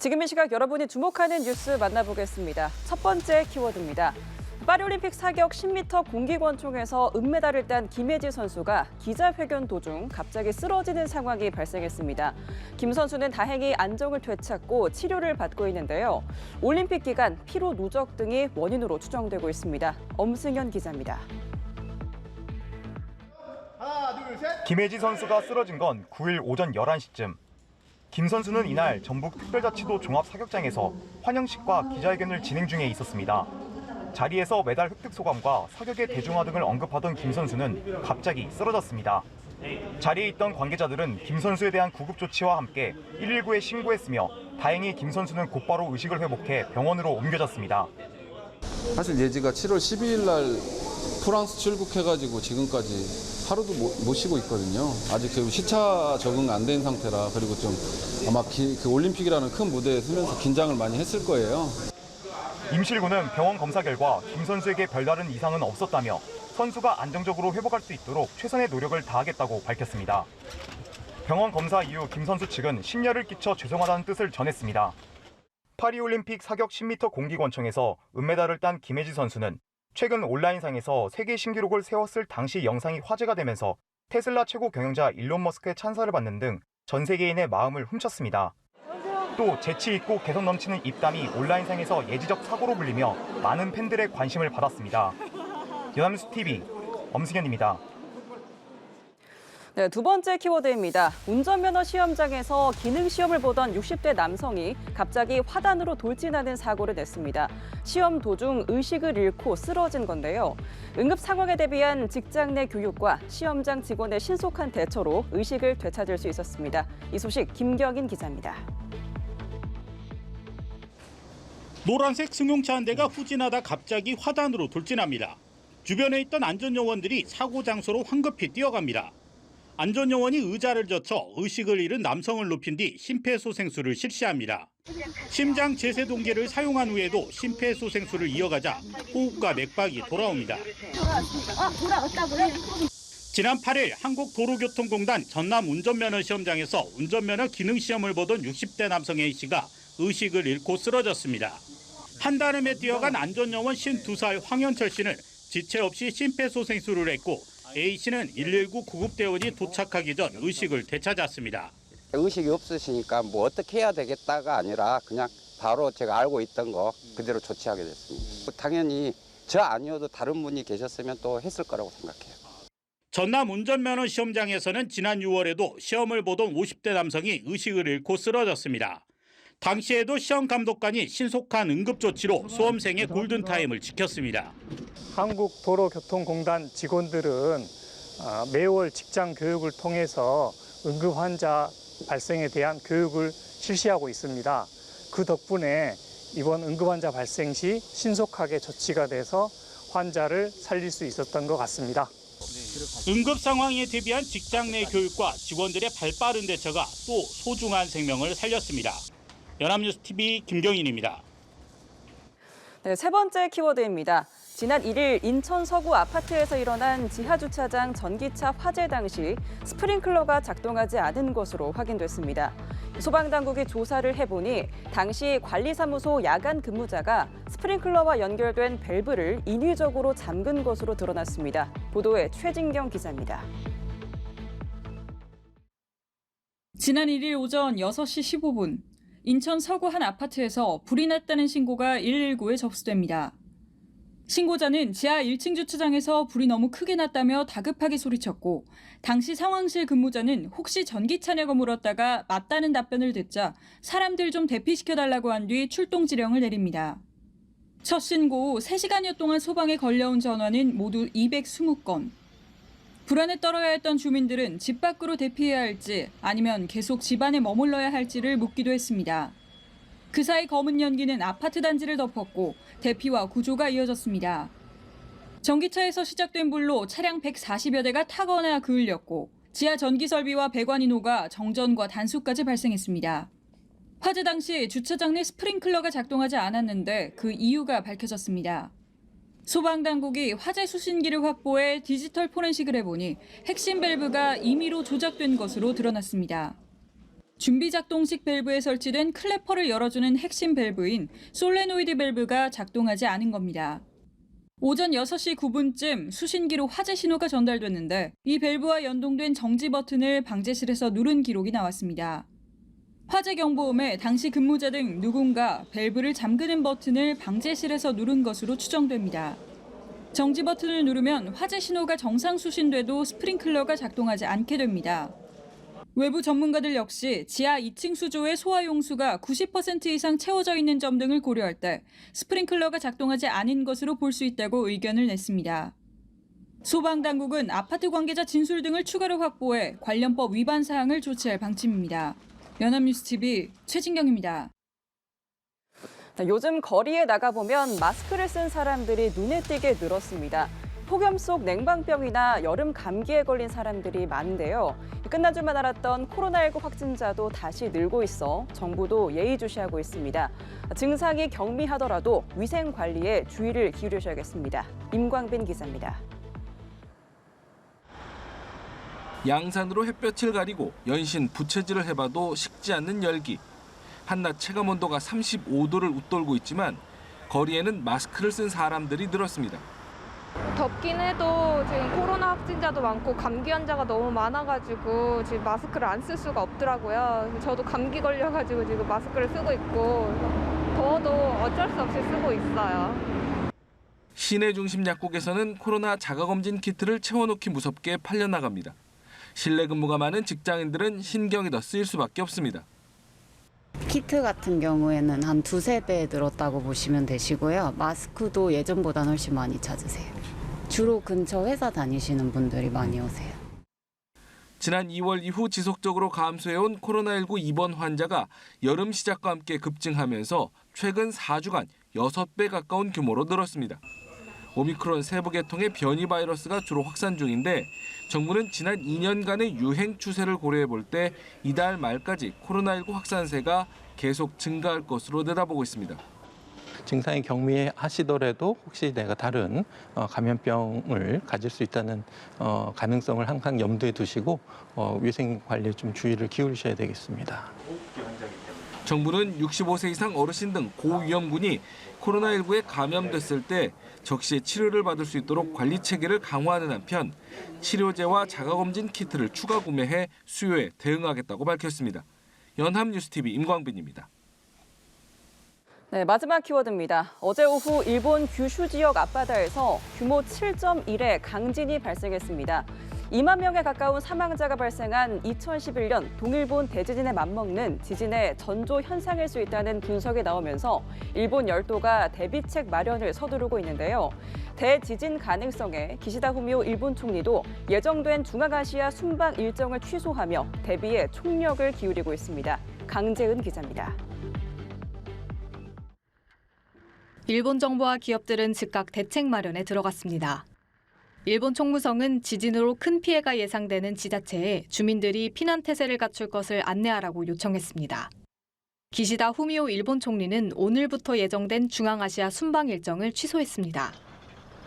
지금 이 시각 여러분이 주목하는 뉴스 만나보겠습니다. 첫 번째 키워드입니다. 파리올림픽 사격 10m 공기권총에서 은메달을 딴 김혜지 선수가 기자회견 도중 갑자기 쓰러지는 상황이 발생했습니다. 김 선수는 다행히 안정을 되찾고 치료를 받고 있는데요. 올림픽 기간 피로 누적 등이 원인으로 추정되고 있습니다. 엄승현 기자입니다. 김혜지 선수가 쓰러진 건 9일 오전 11시쯤. 김 선수는 이날 전북 특별자치도 종합사격장에서 환영식과 기자회견을 진행 중에 있었습니다. 자리에서 메달 획득 소감과 사격의 대중화 등을 언급하던 김 선수는 갑자기 쓰러졌습니다. 자리에 있던 관계자들은 김 선수에 대한 구급 조치와 함께 119에 신고했으며 다행히 김 선수는 곧바로 의식을 회복해 병원으로 옮겨졌습니다. 사실 예지가 7월 12일 날 프랑스 출국해가지고 지금까지 하루도 못 쉬고 있거든요. 아직 시차 적응 안 된 상태라, 그리고 좀 아마 그 올림픽이라는 큰 무대에 서면서 긴장을 많이 했을 거예요. 임실구는 병원 검사 결과 김 선수에게 별다른 이상은 없었다며 선수가 안정적으로 회복할 수 있도록 최선의 노력을 다하겠다고 밝혔습니다. 병원 검사 이후 김 선수 측은 심려를 끼쳐 죄송하다는 뜻을 전했습니다. 파리올림픽 사격 10m 공기권총에서 은메달을 딴 김혜지 선수는 최근 온라인상에서 세계 신기록을 세웠을 당시 영상이 화제가 되면서 테슬라 최고 경영자 일론 머스크의 찬사를 받는 등 전 세계인의 마음을 훔쳤습니다. 또 재치 있고 개성 넘치는 입담이 온라인상에서 예지적 사고로 불리며 많은 팬들의 관심을 받았습니다. 연합뉴스 TV 엄승현입니다. 네, 두 번째 키워드입니다. 운전면허 시험장에서 기능 시험을 보던 60대 남성이 갑자기 화단으로 돌진하는 사고를 냈습니다. 시험 도중 의식을 잃고 쓰러진 건데요. 응급 상황에 대비한 직장 내 교육과 시험장 직원의 신속한 대처로 의식을 되찾을 수 있었습니다. 이 소식 김경인 기자입니다. 노란색 승용차 한 대가 후진하다 갑자기 화단으로 돌진합니다. 주변에 있던 안전요원들이 사고 장소로 황급히 뛰어갑니다. 안전요원이 의자를 젖혀 의식을 잃은 남성을 눕힌 뒤 심폐소생술을 실시합니다. 심장 제세 동기를 사용한 후에도 심폐소생술을 이어가자 호흡과 맥박이 돌아옵니다. 지난 8일 한국도로교통공단 전남 운전면허 시험장에서 운전면허 기능 시험을 보던 60대 남성 A씨가 의식을 잃고 쓰러졌습니다. 한달음에 뛰어간 안전요원 52살 황현철 씨는 지체 없이 심폐소생술을 했고 A씨는 119 구급대원이 도착하기 전 의식을 되찾았습니다. 의식이 없으시니까 뭐 어떻게 해야 되겠다가 아니라 그냥 바로 제가 알고 있던 거 그대로 조치하게 됐습니다. 당연히 저 아니어도 다른 분이 계셨으면 또 했을 거라고 생각해요. 전남 운전면허 시험장에서는 지난 6월에도 시험을 보던 50대 남성이 의식을 잃고 쓰러졌습니다. 당시에도 시험 감독관이 신속한 응급조치로 수험생의 골든타임을 지켰습니다. 한국도로교통공단 직원들은 매월 직장 교육을 통해서 응급환자 발생에 대한 교육을 실시하고 있습니다. 그 덕분에 이번 응급환자 발생 시 신속하게 조치가 돼서 환자를 살릴 수 있었던 것 같습니다. 응급 상황에 대비한 직장 내 교육과 직원들의 발빠른 대처가 또 소중한 생명을 살렸습니다. 연합뉴스 TV 김경인입니다. 네, 세 번째 키워드입니다. 지난 1일 인천 서구 아파트에서 일어난 지하주차장 전기차 화재 당시 스프링클러가 작동하지 않은 것으로 확인됐습니다. 소방당국이 조사를 해보니 당시 관리사무소 야간 근무자가 스프링클러와 연결된 밸브를 인위적으로 잠근 것으로 드러났습니다. 보도에 최진경 기자입니다. 지난 1일 오전 6시 15분 인천 서구 한 아파트에서 불이 났다는 신고가 119에 접수됩니다. 신고자는 지하 1층 주차장에서 불이 너무 크게 났다며 다급하게 소리쳤고 당시 상황실 근무자는 혹시 전기차냐고 물었다가 맞다는 답변을 듣자 사람들 좀 대피시켜달라고 한 뒤 출동 지령을 내립니다. 첫 신고 후 3시간여 동안 소방에 걸려온 전화는 모두 220건. 불안에 떨어야 했던 주민들은 집 밖으로 대피해야 할지 아니면 계속 집 안에 머물러야 할지를 묻기도 했습니다. 그 사이 검은 연기는 아파트 단지를 덮었고 대피와 구조가 이어졌습니다. 전기차에서 시작된 불로 차량 140여 대가 타거나 그을렸고 지하 전기 설비와 배관이 녹아 정전과 단수까지 발생했습니다. 화재 당시 주차장 내 스프링클러가 작동하지 않았는데 그 이유가 밝혀졌습니다. 소방당국이 화재 수신기를 확보해 디지털 포렌식을 해보니 핵심 밸브가 임의로 조작된 것으로 드러났습니다. 준비 작동식 밸브에 설치된 클래퍼를 열어주는 핵심 밸브인 솔레노이드 밸브가 작동하지 않은 겁니다. 오전 6시 9분쯤 수신기로 화재 신호가 전달됐는데 이 밸브와 연동된 정지 버튼을 방제실에서 누른 기록이 나왔습니다. 화재 경보음에 당시 근무자 등 누군가 밸브를 잠그는 버튼을 방제실에서 누른 것으로 추정됩니다. 정지 버튼을 누르면 화재 신호가 정상 수신돼도 스프링클러가 작동하지 않게 됩니다. 외부 전문가들 역시 지하 2층 수조의 소화용수가 90% 이상 채워져 있는 점 등을 고려할 때 스프링클러가 작동하지 않은 것으로 볼 수 있다고 의견을 냈습니다. 소방당국은 아파트 관계자 진술 등을 추가로 확보해 관련법 위반 사항을 조치할 방침입니다. 연합뉴스TV 최진경입니다. 요즘 거리에 나가보면 마스크를 쓴 사람들이 눈에 띄게 늘었습니다. 폭염 속 냉방병이나 여름 감기에 걸린 사람들이 많은데요. 끝난 줄만 알았던 코로나19 확진자도 다시 늘고 있어 정부도 예의주시하고 있습니다. 증상이 경미하더라도 위생 관리에 주의를 기울이셔야겠습니다. 임광빈 기자입니다. 양산으로 햇볕을 가리고 연신 부채질을 해봐도 식지 않는 열기. 한낮 체감 온도가 35도를 웃돌고 있지만 거리에는 마스크를 쓴 사람들이 늘었습니다. 덥긴 해도 지금 코로나 확진자도 많고 감기 환자가 너무 많아가지고 지금 마스크를 안 쓸 수가 없더라고요. 저도 감기 걸려가지고 지금 마스크를 쓰고 있고 더워도 어쩔 수 없이 쓰고 있어요. 시내 중심 약국에서는 코로나 자가검진 키트를 채워놓기 무섭게 팔려나갑니다. 실내 근무가 많은 직장인들은 신경이 더 쓰일 수밖에 없습니다. 키트 같은 경우에는 한 2~3배 늘었다고 보시면 되시고요. 마스크도 예전보다는 훨씬 많이 찾으세요. 주로 근처 회사 다니시는 분들이 많이 오세요. 지난 2월 이후 지속적으로 감소해온 코로나19 입원 환자가 여름 시작과 함께 급증하면서 최근 4주간 6배 가까운 규모로 늘었습니다. 오미크론 세부 계통의 변이 바이러스가 주로 확산 중인데 정부는 지난 2년간의 유행 추세를 고려해 볼 때 이달 말까지 코로나19 확산세가 계속 증가할 것으로 내다보고 있습니다. 증상이 경미하시더라도 혹시 내가 다른 감염병을 가질 수 있다는 가능성을 항상 염두에 두시고 위생 관리에 좀 주의를 기울이셔야 되겠습니다. 정부는 65세 이상 어르신 등 고위험군이 코로나19에 감염됐을 때 적시에 치료를 받을 수 있도록 관리 체계를 강화하는 한편 치료제와 자가검진 키트를 추가 구매해 수요에 대응하겠다고 밝혔습니다. 연합뉴스TV 임광빈입니다. 네, 마지막 키워드입니다. 어제 오후 일본 규슈 지역 앞바다에서 규모 7.1의 강진이 발생했습니다. 2만 명에 가까운 사망자가 발생한 2011년 동일본 대지진에 맞먹는 지진의 전조 현상일 수 있다는 분석이 나오면서 일본 열도가 대비책 마련을 서두르고 있는데요. 대지진 가능성에 기시다 후미오 일본 총리도 예정된 중앙아시아 순방 일정을 취소하며 대비에 총력을 기울이고 있습니다. 강재은 기자입니다. 일본 정부와 기업들은 즉각 대책 마련에 들어갔습니다. 일본 총무성은 지진으로 큰 피해가 예상되는 지자체에 주민들이 피난 태세를 갖출 것을 안내하라고 요청했습니다. 기시다 후미오 일본 총리는 오늘부터 예정된 중앙아시아 순방 일정을 취소했습니다.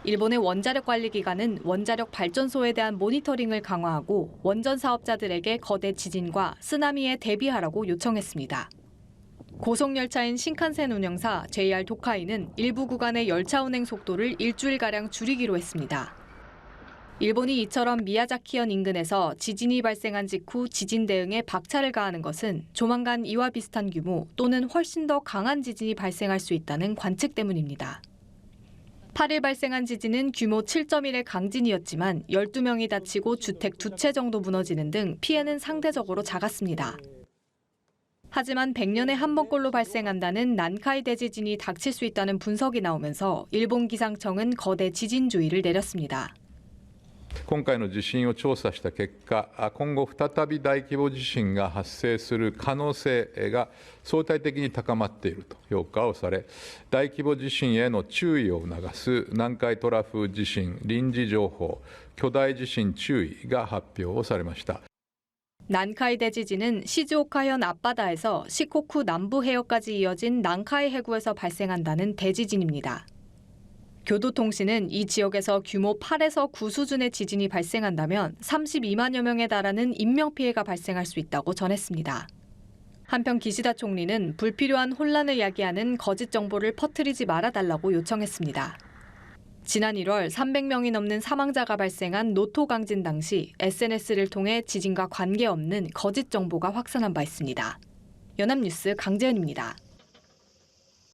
일본의 원자력 관리 기관은 원자력 발전소에 대한 모니터링을 강화하고 원전 사업자들에게 거대 지진과 쓰나미에 대비하라고 요청했습니다. 고속열차인 신칸센 운영사 JR 도카이는 일부 구간의 열차 운행 속도를 일주일가량 줄이기로 했습니다. 일본이 이처럼 미야자키현 인근에서 지진이 발생한 직후 지진 대응에 박차를 가하는 것은 조만간 이와 비슷한 규모 또는 훨씬 더 강한 지진이 발생할 수 있다는 관측 때문입니다. 8일 발생한 지진은 규모 7.1의 강진이었지만 12명이 다치고 주택 2채 정도 무너지는 등 피해는 상대적으로 작았습니다. 하지만 100년에 한 번꼴로 발생한다는 난카이 대지진이 닥칠 수 있다는 분석이 나오면서 일본 기상청은 거대 지진주의를 내렸습니다. 今回の地震を調査した結果、今後再び大規模地震が発生する可能性が相対的に高まっていると評価をされ、大規模地震への注意を促す南海トラフ地震臨時情報、巨大地震注意が発表をされました。 난카이 대지진은 시즈오카현 앞바다에서 시코쿠 남부 해역까지 이어진 난카이 해구에서 발생한다는 대지진입니다. 교도통신은 이 지역에서 규모 8에서 9 수준의 지진이 발생한다면 32만여 명에 달하는 인명피해가 발생할 수 있다고 전했습니다. 한편 기시다 총리는 불필요한 혼란을 야기하는 거짓 정보를 퍼뜨리지 말아달라고 요청했습니다. 지난 1월 300명이 넘는 사망자가 발생한 노토 강진 당시 SNS를 통해 지진과 관계없는 거짓 정보가 확산한 바 있습니다. 연합뉴스 강재현입니다.